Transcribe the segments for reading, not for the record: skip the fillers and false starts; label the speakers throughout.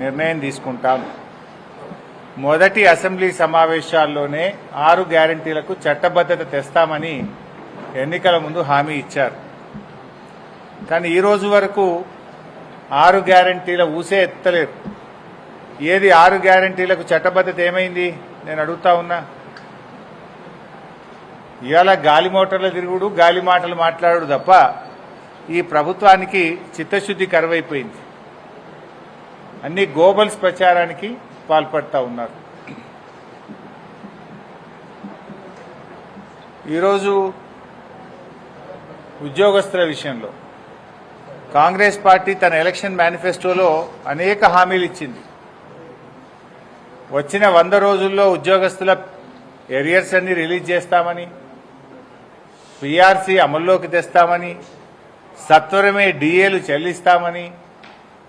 Speaker 1: నిర్ణయం తీసుకుంటాం. మొదటి అసెంబ్లీ సమావేశాల్లోనే 6 గ్యారంటీలకు చట్టబద్ధత తెస్తామని ఎన్నికల ముందు హామీ ఇచ్చారు. కానీ ఈ రోజు వరకు 6 గ్యారంటీల ఊసే ఎత్తలేరు. ఏది 6 గ్యారంటీలకు చట్టబద్ధత ఏమైంది నేను అడుగుతా ఉన్నా. ఇవాళ గాలి మోటార్ల తిరుగుడు, గాలి మాటలు మాట్లాడు తప్ప ఈ ప్రభుత్వానికి చిత్తశుద్ధి కరువైపోయింది. అన్ని గోబల్స్ ప్రచారానికి పాల్పడతా ఉన్నారు. ఈరోజు ఉద్యోగస్తుల విషయంలో కాంగ్రెస్ పార్టీ తన ఎలక్షన్ మేనిఫెస్టోలో అనేక హామీలు ఇచ్చింది. వచ్చిన 100 రోజుల్లో ఉద్యోగస్తుల ఎరియర్స్ అన్ని రిలీజ్ చేస్తామని, పీఆర్సీ అమల్లోకి తెస్తామని, సత్వరమే డిఏలు చెల్లిస్తామని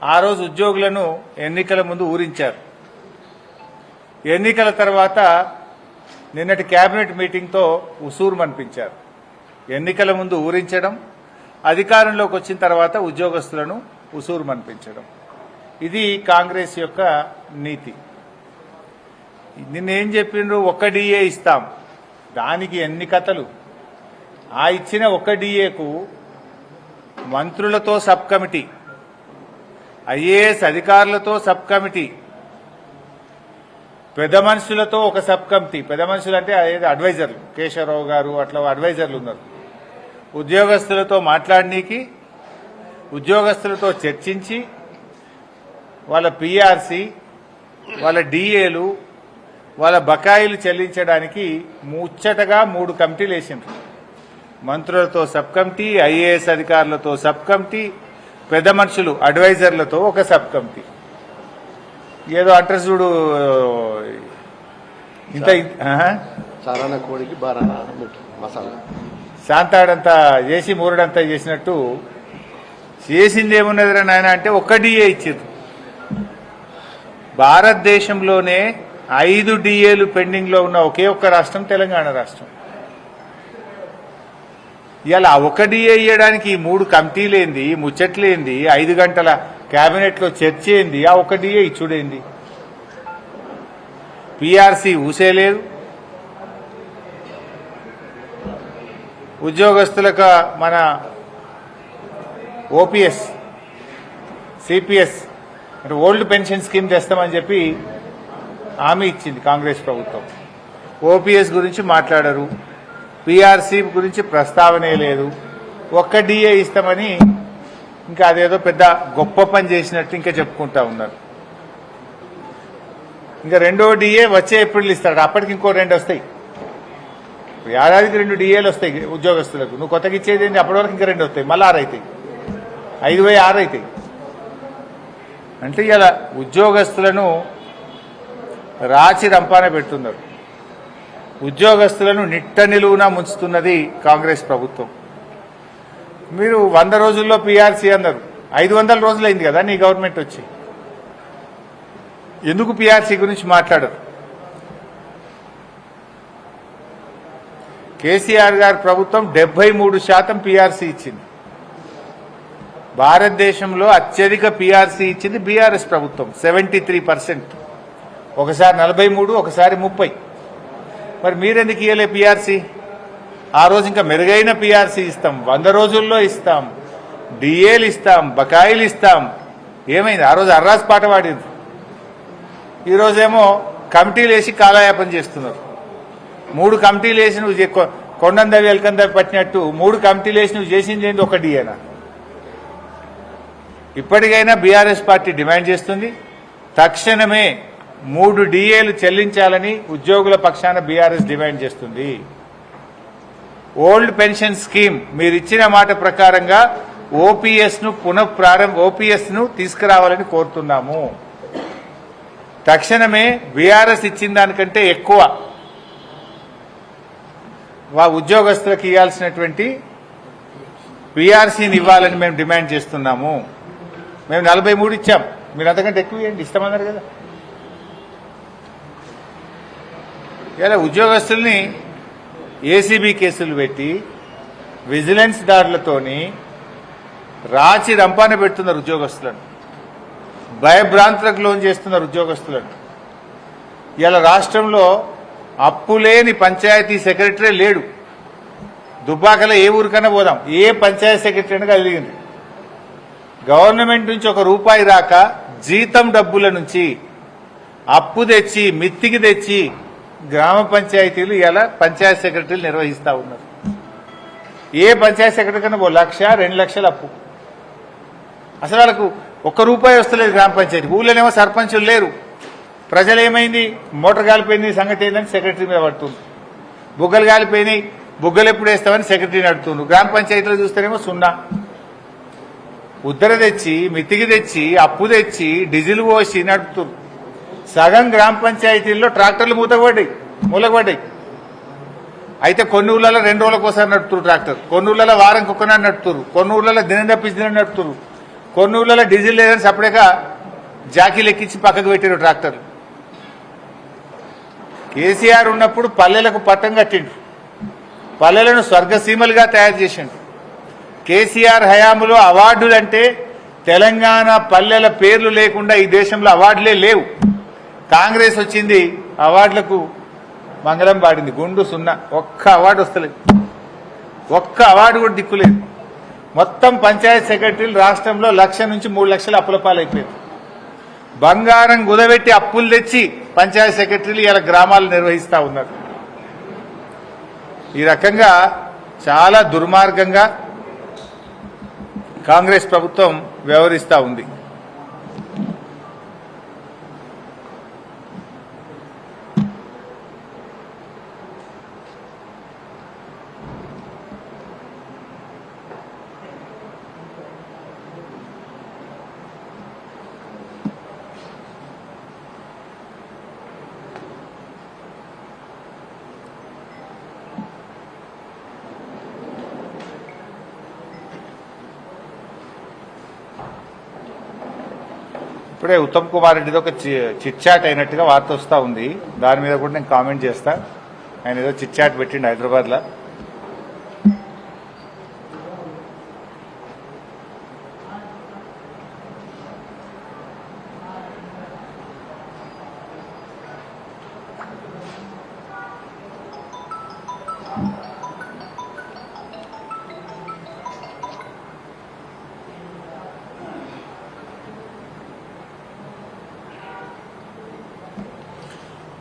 Speaker 1: ఆ రోజు ఉద్యోగులను ఎన్నికల ముందు ఊరించారు. ఎన్నికల తర్వాత నిన్నటి కేబినెట్ మీటింగ్తో ఉసూరుమనిపించారు. ఎన్నికల ముందు ఊరించడం, అధికారంలోకి వచ్చిన తర్వాత ఉద్యోగస్తులను ఉసూరుమనిపించడం, ఇది కాంగ్రెస్ యొక్క నీతి. నిన్నేం చెప్పిండ్రు? 1 డిఏ ఇస్తాం. దానికి ఎన్ని కథలు. ఆ ఇచ్చిన 1 డిఏకు మంత్రులతో సబ్ కమిటీ, ఐఏఎస్ అధికారులతో సబ్ కమిటీ, పెద్ద మనుషులతో ఒక సబ్ కమిటీ. పెద్ద మనుషులు అంటే అడ్వైజర్లు, కేశవరావు గారు అట్లా అడ్వైజర్లు ఉన్నారు. ఉద్యోగస్తులతో మాట్లాడనీకి, ఉద్యోగస్తులతో చర్చించి వాళ్ళ పీఆర్సీ, వాళ్ళ డిఏలు, వాళ్ళ బకాయిలు చెల్లించడానికి ముచ్చటగా 3 కమిటీలు వేసిండ్రు. మంత్రులతో సబ్ కమిటీ, ఐఏఎస్ అధికారులతో సబ్ కమిటీ, పెద్ద మనుషులు అడ్వైజర్లతో ఒక సబ్ కమిటీ. ఏదో అంటారు చూడు, ఇంత
Speaker 2: కోడికి మసాలా
Speaker 1: శాంతాడంతా చేసి మూరడంతా చేసినట్టు చేసింది ఏమున్నదిరా నాయన అంటే 1 డిఏ ఇచ్చారు. భారతదేశంలోనే 5 డిఏలు పెండింగ్ లో ఉన్న ఒకే ఒక్క రాష్ట్రం తెలంగాణ రాష్ట్రం. ఇలా 1 డిఏ ఇవ్వడానికి 3 కమిటీలేంది, ముచ్చట్లేంది, 5 గంటల కేబినెట్ లో చర్చ ఏంది, ఆ 1 డిఏ ఇచ్చుడేంది. పీఆర్సీ ఊసేలేదు. ఉద్యోగస్తులకు మన ఓపీఎస్, సిపిఎస్ అంటే ఓల్డ్ పెన్షన్ స్కీమ్ తెస్తామని చెప్పి హామీ ఇచ్చింది కాంగ్రెస్ ప్రభుత్వం. ఓపీఎస్ గురించి మాట్లాడరు, పీఆర్సీ గురించి ప్రస్తావనే లేదు. 1 డిఏ ఇస్తామని ఇంకా అదేదో పెద్ద గొప్ప పని చేసినట్టు ఇంకా చెప్పుకుంటా ఉన్నారు. ఇంకా 2వ డిఏ వచ్చే ఏప్రిల్ ఇస్తాడు. అప్పటికి ఇంకో 2 వస్తాయి. ఏడాదికి 2 డిఏలు వస్తాయి ఉద్యోగస్తులకు. నువ్వు కొత్తగా ఇచ్చేది ఏంటి? అప్పటి వరకు ఇంకా 2 వస్తాయి, మళ్ళీ 6 అవుతాయి, 5/6 అవుతాయి. అంటే ఇలా ఉద్యోగస్తులను రాచి రంపాన పెడుతున్నారు. ఉద్యోగస్తులను నిట్ట నిలువునా ముంచుతున్నది కాంగ్రెస్ ప్రభుత్వం. మీరు 100 రోజుల్లో పీఆర్సీ అన్నారు. 500 రోజులైంది కదా నీ గవర్నమెంట్ వచ్చి. ఎందుకు పీఆర్సీ గురించి మాట్లాడరు? కేసీఆర్ గారి ప్రభుత్వం 73% పీఆర్సీ ఇచ్చింది. భారతదేశంలో అత్యధిక పీఆర్సీ ఇచ్చింది బీఆర్ఎస్ ప్రభుత్వం, 73%. ఒకసారి 43, ఒకసారి 30. మరి మీరెందుకు ఇవ్వలే పీఆర్సీ? ఆ రోజు ఇంకా మెరుగైన పీఆర్సీ ఇస్తాం, 100 రోజుల్లో ఇస్తాం, డిఏలు ఇస్తాం, బకాయిలు ఇస్తాం. ఏమైంది? ఆ రోజు అర్రాస్ పాట పాడింది. ఈరోజేమో కమిటీలు వేసి కాలయాపన చేస్తున్నారు. 3 కమిటీలు వేసి నువ్వు కొండందవి ఎల్కందవి పట్టినట్టు 3 కమిటీలు వేసి నువ్వు చేసింది ఏంది? 1 డిఏనా? ఇప్పటికైనా బీఆర్ఎస్ పార్టీ డిమాండ్ చేస్తుంది, తక్షణమే 3 డిఏలు చెల్లించాలని ఉద్యోగుల పక్షాన బీఆర్ఎస్ డిమాండ్ చేస్తుంది. ఓల్డ్ పెన్షన్ స్కీమ్ మీరు ఇచ్చిన మాట ప్రకారంగా ఓపీఎస్ ను తీసుకురావాలని కోరుతున్నాము. తక్షణమే బీఆర్ఎస్ ఇచ్చిన దానికంటే ఎక్కువ ఉద్యోగస్తులకు ఇవ్వాల్సినటువంటి పీఆర్సీని ఇవ్వాలని మేము డిమాండ్ చేస్తున్నాము. మేము 43 ఇచ్చాం, మీరు అంతకంటే ఎక్కువ ఇవ్వండి, ఇస్తామన్నారు కదా. ఇలా ఉద్యోగస్తుల్ని ఏసీబీ కేసులు పెట్టి విజిలెన్స్ దాడులతోని రాచి రంపాన పెడుతున్నారు ఉద్యోగస్తులను. భయభ్రాంతులకు లోన్ చేస్తున్నారు ఉద్యోగస్తులను. ఇలా రాష్ట్రంలో అప్పులేని పంచాయతీ సెక్రటరీ లేడు. దుబ్బాకలో ఏ ఊరికైనా పోదాం, ఏ పంచాయతీ సెక్రటరీ అయినా కలిగింది. గవర్నమెంట్ నుంచి ఒక రూపాయి రాక జీతం డబ్బుల నుంచి అప్పు తెచ్చి మిత్తికి తెచ్చి గ్రామ పంచాయతీలు ఇలా పంచాయతీ సెక్రటరీలు నిర్వహిస్తా ఉన్నారు. ఏ పంచాయతీ సెక్రటరీ కన్నా 1 లక్ష 2 లక్షల అప్పు. అసలు వాళ్ళకు 1 రూపాయి వస్తలేదు గ్రామ పంచాయతీ. ఊళ్ళోనేమో సర్పంచులు లేరు. ప్రజలు ఏమైంది, మోటార్ కాలిపోయింది సంగతి ఏందని సెక్రటరీ మీద పడుతుంది. బుగ్గలు కాలిపోయినాయి, బుగ్గలు ఎప్పుడు వేస్తామని సెక్రటరీని అడుగుతుండ్రు. గ్రామ పంచాయతీలో చూస్తేనేమో 0. ఉద్దర తెచ్చి మితికి తెచ్చి అప్పు తెచ్చి డీజిల్ పోసి నడుపుతున్నారు. సగం గ్రామ పంచాయతీల్లో ట్రాక్టర్లు మూలగబడ్డాయి. అయితే కొన్ని ఊళ్ళలో 2 రోజులకు ఒకసారి నడుపుతున్నారు ట్రాక్టర్, కొన్ని ఊళ్ళలో వారానికి ఒక్కనాడు నడుపుతున్నారు, కొన్ని ఊళ్ళలో దినం తప్పించి దినం నడుపుతున్నారు, కొన్ని ఊళ్ళలో డీజిల్ లేదని సపరేక జాకీలు ఎక్కించి పక్కకు పెట్టారు ట్రాక్టర్లు. కేసీఆర్ ఉన్నప్పుడు పల్లెలకు పట్టం కట్టిండు, పల్లెలను స్వర్గసీమలుగా తయారు చేసిండు. కేసీఆర్ హయాంలో అవార్డులంటే తెలంగాణ పల్లెల పేర్లు లేకుండా ఈ దేశంలో అవార్డులే లేవు. కాంగ్రెస్ వచ్చింది, అవార్డులకు మంగళం పాడింది. గుండు 0, ఒక్క అవార్డు వస్తలేదు, ఒక్క అవార్డు కూడా దిక్కులేదు. మొత్తం పంచాయతీ సెక్రటరీలు రాష్ట్రంలో 1 లక్ష నుంచి 3 లక్షల అప్పుల పాలైపోయారు. బంగారం కుదబెట్టి అప్పులు తెచ్చి పంచాయతీ సెక్రటరీలు ఇలా గ్రామాలు నిర్వహిస్తా ఉన్నారు. ఈ రకంగా చాలా దుర్మార్గంగా కాంగ్రెస్ ప్రభుత్వం వ్యవహరిస్తూ ఉంది. ఇప్పుడే ఉత్తమ్ కుమార్ రెడ్డిది ఒక చిట్ చాట్ అయినట్టుగా వార్త వస్తూ ఉంది. దాని మీద కూడా నేను కామెంట్ చేస్తా. ఆయన ఏదో చిట్ చాట్ పెట్టిండు హైదరాబాద్లో.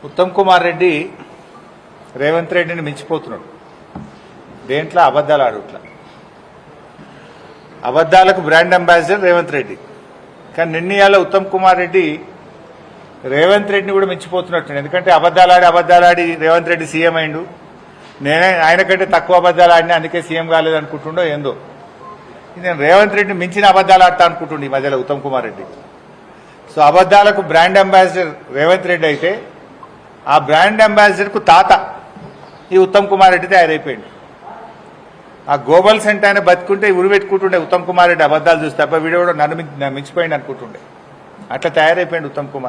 Speaker 1: ఉత్తమ్ కుమార్ రెడ్డి రేవంత్ రెడ్డిని మించిపోతున్నాడు. దేంట్లో అబద్దాలు ఆడుట్లా. అబద్దాలకు బ్రాండ్ అంబాసిడర్ రేవంత్ రెడ్డి. కానీ నిన్నయాల ఉత్తమ్ కుమార్ రెడ్డి రేవంత్ రెడ్డిని కూడా మించిపోతున్నట్టు. ఎందుకంటే అబద్దాలాడి రేవంత్ రెడ్డి సీఎం అయిండు. నేనే ఆయన కంటే తక్కువ అబద్దాలు ఆడినా అందుకే సీఎం కాలేదనుకుంటుండో ఏందో. నేను రేవంత్ రెడ్డిని మించిన అబద్దాలు ఆడతా అనుకుంటుండే ఈ మధ్యలో ఉత్తమ్ కుమార్ రెడ్డి. సో అబద్దాలకు బ్రాండ్ అంబాసిడర్ రేవంత్ రెడ్డి అయితే ఆ బ్రాండ్ అంబాసిడర్కు తాత ఈ ఉత్తమ్ కుమార్ రెడ్డి తయారైపోయింది. ఆ గోబల్ సెంటర్ ఆయన బతుకుంటే ఉరి పెట్టుకుంటుండే ఉత్తమ్ కుమార్ రెడ్డి అబద్దాలు చూస్తే తప్ప వీడియో కూడా నన్ను మించిపోయింది అనుకుంటుండే. అట్లా తయారైపోయింది ఉత్తమ్ కుమార్.